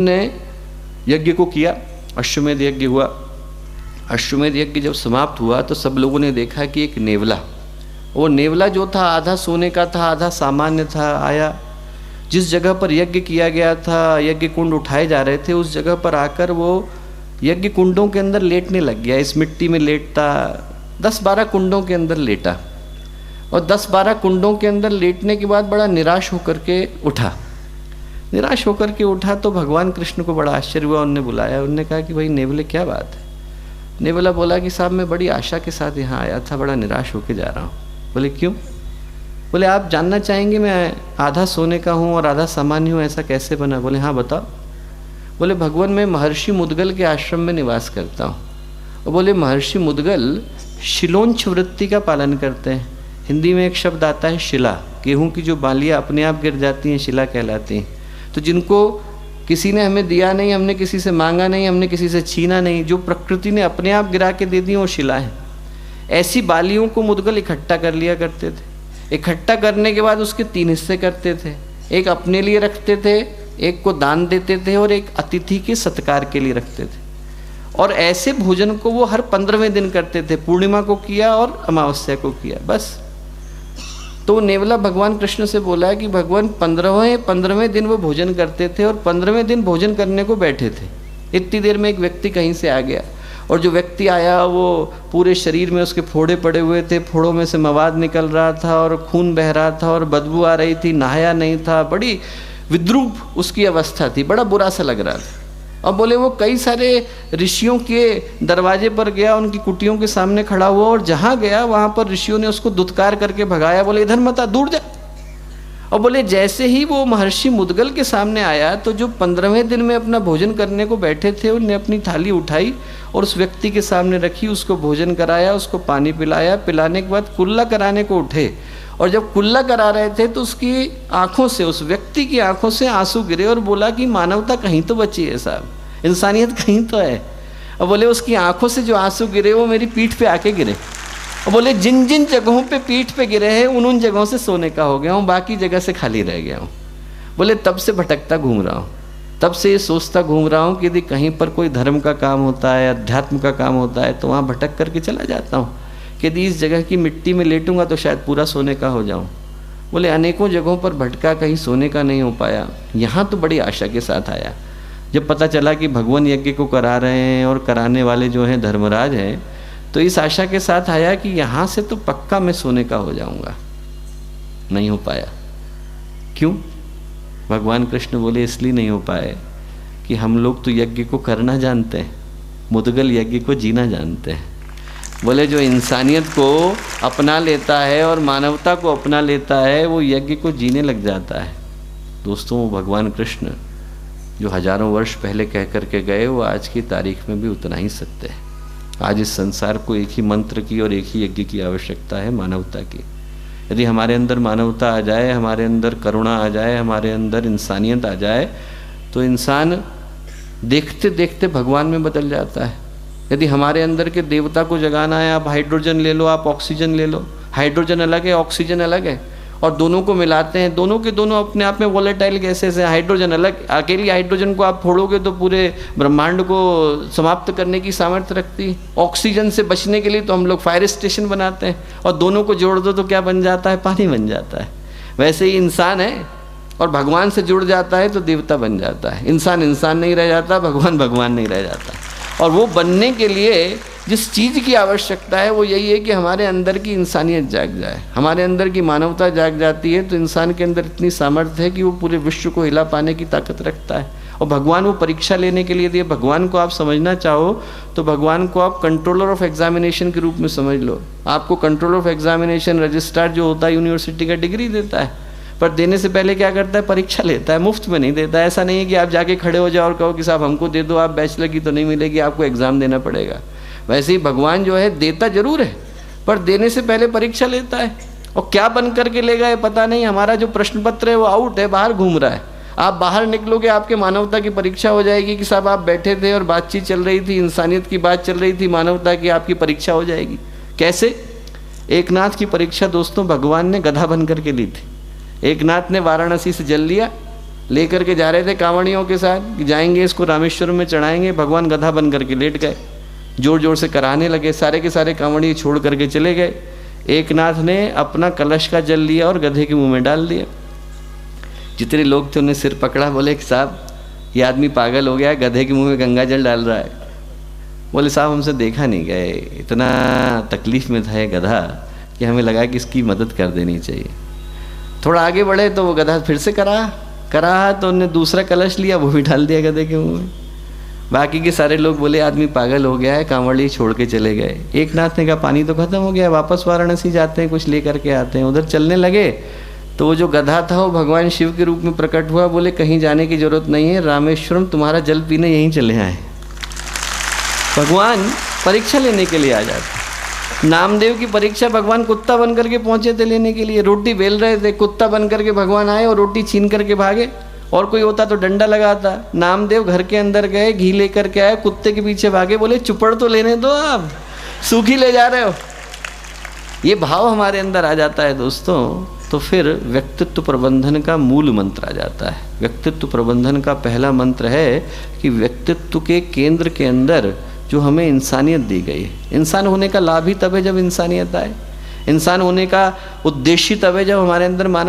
ने यज्ञ को किया, अश्वमेध यज्ञ हुआ। अश्वमेध यज्ञ जब समाप्त हुआ तो सब लोगों ने देखा कि एक नेवला, वो नेवला जो था आधा सोने का था आधा सामान्य था, आया जिस जगह पर यज्ञ किया गया था, यज्ञ कुंड उठाए जा रहे थे, उस जगह पर आकर वो यज्ञ कुंडों के अंदर लेटने लग गया। इस मिट्टी में लेटता, 10-12 कुंडों के अंदर लेटा और 10-12 कुंडों के अंदर लेटने के बाद बड़ा निराश होकर के उठा। निराश होकर के उठा तो भगवान कृष्ण को बड़ा आश्चर्य हुआ। उनने बुलाया, उनने कहा कि भाई नेवले क्या बात है। नेवला बोला कि साहब मैं बड़ी आशा के साथ यहाँ आया था, बड़ा निराश होके जा रहा हूँ। बोले क्यों? बोले आप जानना चाहेंगे मैं आधा सोने का हूँ और आधा सामान्य हूँ, ऐसा कैसे बना? बोले हाँ बताओ। बोले भगवान मैं महर्षि मुद्गल के आश्रम में निवास करता हूँ। और बोले महर्षि मुद्गल शिलोंच वृत्ति का पालन करते हैं। हिंदी में एक शब्द आता है शिला, गेहूँ की जो बालियाँ अपने आप गिर जाती हैं शिला कहलाती हैं। तो जिनको किसी ने हमें दिया नहीं, हमने किसी से मांगा नहीं, हमने किसी से छीना नहीं, जो प्रकृति ने अपने आप गिरा के दे दी वो शिला है। ऐसी बालियों को मुद्गल इकट्ठा कर लिया करते थे। इकट्ठा करने के बाद उसके 3 हिस्से करते थे, एक अपने लिए रखते थे, एक को दान देते थे और एक अतिथि के सत्कार के लिए रखते थे। और ऐसे भोजन को वो हर 15वें दिन करते थे, पूर्णिमा को किया और अमावस्या को किया, बस। तो नेवला भगवान कृष्ण से बोला कि भगवान 15वें दिन वो भोजन करते थे और 15वें दिन भोजन करने को बैठे थे। इतनी देर में एक व्यक्ति कहीं से आ गया और जो व्यक्ति आया वो पूरे शरीर में उसके फोड़े पड़े हुए थे, फोड़ों में से मवाद निकल रहा था और खून बह रहा था और बदबू आ रही थी, नहाया नहीं था, बड़ी विद्रूप उसकी अवस्था थी, बड़ा बुरा सा लग रहा था। और बोले वो कई सारे ऋषियों के दरवाजे पर गया, उनकी कुटियों के सामने खड़ा हुआ और जहाँ गया वहाँ पर ऋषियों ने उसको दुत्कार करके भगाया, बोले इधर मत आ, दूर जा। और बोले जैसे ही वो महर्षि मुद्गल के सामने आया तो जो 15वें दिन में अपना भोजन करने को बैठे थे उन्हें अपनी थाली उठाई और उस व्यक्ति के सामने रखी, उसको भोजन कराया, उसको पानी पिलाया। पिलाने के बाद कुल्ला कराने को उठे और जब कुल्ला करा रहे थे तो उसकी आंखों से, उस व्यक्ति की आंखों से आंसू गिरे और बोला कि मानवता कहीं तो बची है साहब, इंसानियत कहीं तो है। और बोले उसकी आंखों से जो आंसू गिरे वो मेरी पीठ पे आके गिरे। और बोले जिन जिन जगहों पे पीठ पे गिरे हैं उन जगहों से सोने का हो गया हूँ, बाकी जगह से खाली रह गया हूँ। बोले तब से भटकता घूम रहा हूँ, तब से ये सोचता घूम रहा हूँ कि यदि कहीं पर कोई धर्म का काम होता है, अध्यात्म का काम होता है तो वहाँ भटक करके चला जाता हूँ कि यदि इस जगह की मिट्टी में लेटूंगा तो शायद पूरा सोने का हो जाऊँ। बोले अनेकों जगहों पर भटका, कहीं सोने का नहीं हो पाया। यहाँ तो बड़ी आशा के साथ आया। जब पता चला कि भगवान यज्ञ को करा रहे हैं और कराने वाले जो हैं धर्मराज हैं, तो इस आशा के साथ आया कि यहाँ से तो पक्का मैं सोने का हो जाऊँगा। नहीं हो पाया। क्यों? भगवान कृष्ण बोले इसलिए नहीं हो पाए कि हम लोग तो यज्ञ को करना जानते हैं, मुद्गल यज्ञ को जीना जानते हैं। बोले जो इंसानियत को अपना लेता है और मानवता को अपना लेता है वो यज्ञ को जीने लग जाता है। दोस्तों वो भगवान कृष्ण जो हजारों वर्ष पहले कह करके गए वो आज की तारीख में भी उतना ही सत्य है। आज इस संसार को एक ही मंत्र की और एक ही यज्ञ की आवश्यकता है, मानवता की। यदि हमारे अंदर मानवता आ जाए, हमारे अंदर करुणा आ जाए, हमारे अंदर इंसानियत आ जाए तो इंसान देखते देखते भगवान में बदल जाता है। यदि हमारे अंदर के देवता को जगाना है, आप हाइड्रोजन ले लो, आप ऑक्सीजन ले लो, हाइड्रोजन अलग है, ऑक्सीजन अलग है, और दोनों को मिलाते हैं, दोनों के दोनों अपने आप में वोलेटाइल गैसेस हैं। हाइड्रोजन अलग, अकेली हाइड्रोजन को आप फोड़ोगे तो पूरे ब्रह्मांड को समाप्त करने की सामर्थ्य रखती। ऑक्सीजन से बचने के लिए तो हम लोग फायर स्टेशन बनाते हैं और दोनों को जोड़ दो तो क्या बन जाता है? पानी बन जाता है। वैसे ही इंसान है और भगवान से जुड़ जाता है तो देवता बन जाता है। इंसान इंसान नहीं रह जाता, भगवान भगवान नहीं रह जाता। और वो बनने के लिए जिस चीज़ की आवश्यकता है वो यही है कि हमारे अंदर की इंसानियत जाग जाए, हमारे अंदर की मानवता जाग जाती है तो इंसान के अंदर इतनी सामर्थ्य है कि वो पूरे विश्व को हिला पाने की ताकत रखता है। और भगवान वो परीक्षा लेने के लिए दिए। भगवान को आप समझना चाहो तो भगवान को आप कंट्रोलर ऑफ एग्जामिनेशन के रूप में समझ लो। आपको कंट्रोलर ऑफ एग्जामिनेशन रजिस्ट्रार जो होता है यूनिवर्सिटी का डिग्री देता है, पर देने से पहले क्या करता है? परीक्षा लेता है, मुफ्त में नहीं देता है। ऐसा नहीं है कि आप जाके खड़े हो जाओ और कहो कि साहब हमको दे दो, आप बैचलर की तो नहीं मिलेगी, आपको एग्ज़ाम देना पड़ेगा। वैसे ही भगवान जो है देता जरूर है पर देने से पहले परीक्षा लेता है। और क्या बन करके लेगा ये पता नहीं। हमारा जो प्रश्न पत्र है वो आउट है, बाहर घूम रहा है। आप बाहर निकलोगे आपके मानवता की परीक्षा हो जाएगी कि साहब आप बैठे थे और बातचीत चल रही थी, इंसानियत की बात चल रही थी, मानवता की आपकी परीक्षा हो जाएगी। कैसे? एकनाथ की परीक्षा दोस्तों भगवान ने गधा बन करके ली थी। एकनाथ ने वाराणसी से जल लिया लेकर के जा रहे थे कांवड़ियों के साथ कि जाएंगे इसको रामेश्वरम में चढ़ाएंगे। भगवान गधा बन करके लेट गए, जोर जोर से कराने लगे, सारे के सारे कांवड़िए छोड़ करके चले गए। एकनाथ ने अपना कलश का जल लिया और गधे के मुंह में डाल दिया। जितने लोग थे उन्हें सिर पकड़ा, बोले कि साहब ये आदमी पागल हो गया, गधे के मुंह में गंगा जल डाल रहा है। बोले साहब हमसे देखा नहीं गए, इतना तकलीफ़ में था ये गधा कि हमें लगा कि इसकी मदद कर देनी चाहिए। थोड़ा आगे बढ़े तो वो गधा फिर से करा तो उन्होंने दूसरा कलश लिया, वो भी डाल दिया गधे के मुंह में। बाकी के सारे लोग बोले आदमी पागल हो गया है, कांवड़ी छोड़ के चले गए। एकनाथ ने कहा पानी तो खत्म हो गया, वापस वाराणसी जाते हैं, कुछ ले करके आते हैं। उधर चलने लगे तो वो जो गधा था वो भगवान शिव के रूप में प्रकट हुआ। बोले कहीं जाने की जरूरत नहीं है, रामेश्वरम तुम्हारा जल पीने यहीं चले आए। भगवान परीक्षा लेने के लिए आ जाते। नामदेव की परीक्षा भगवान कुत्ता बन करके पहुंचे थे लेने के लिए। रोटी बेल रहे थे, कुत्ता बन करके भगवान आए और रोटी छीन करके भागे। और कोई होता तो डंडा लगाता। नामदेव घर के अंदर गए, घी लेकर के आए, कुत्ते के पीछे भागे, बोले चुपड़ तो लेने दो, आप सूखी ले जा रहे हो। ये भाव हमारे अंदर आ जाता है दोस्तों, तो फिर व्यक्तित्व प्रबंधन का मूल मंत्र आ जाता है। व्यक्तित्व प्रबंधन का पहला मंत्र है कि व्यक्तित्व के केंद्र के अंदर जो हमें इंसानियत दी गई है। इंसान होने का लाभ ही तब है जब इंसानियत आए। इंसान होने का उद्देश्य तब है जब हमारे अंदर मानव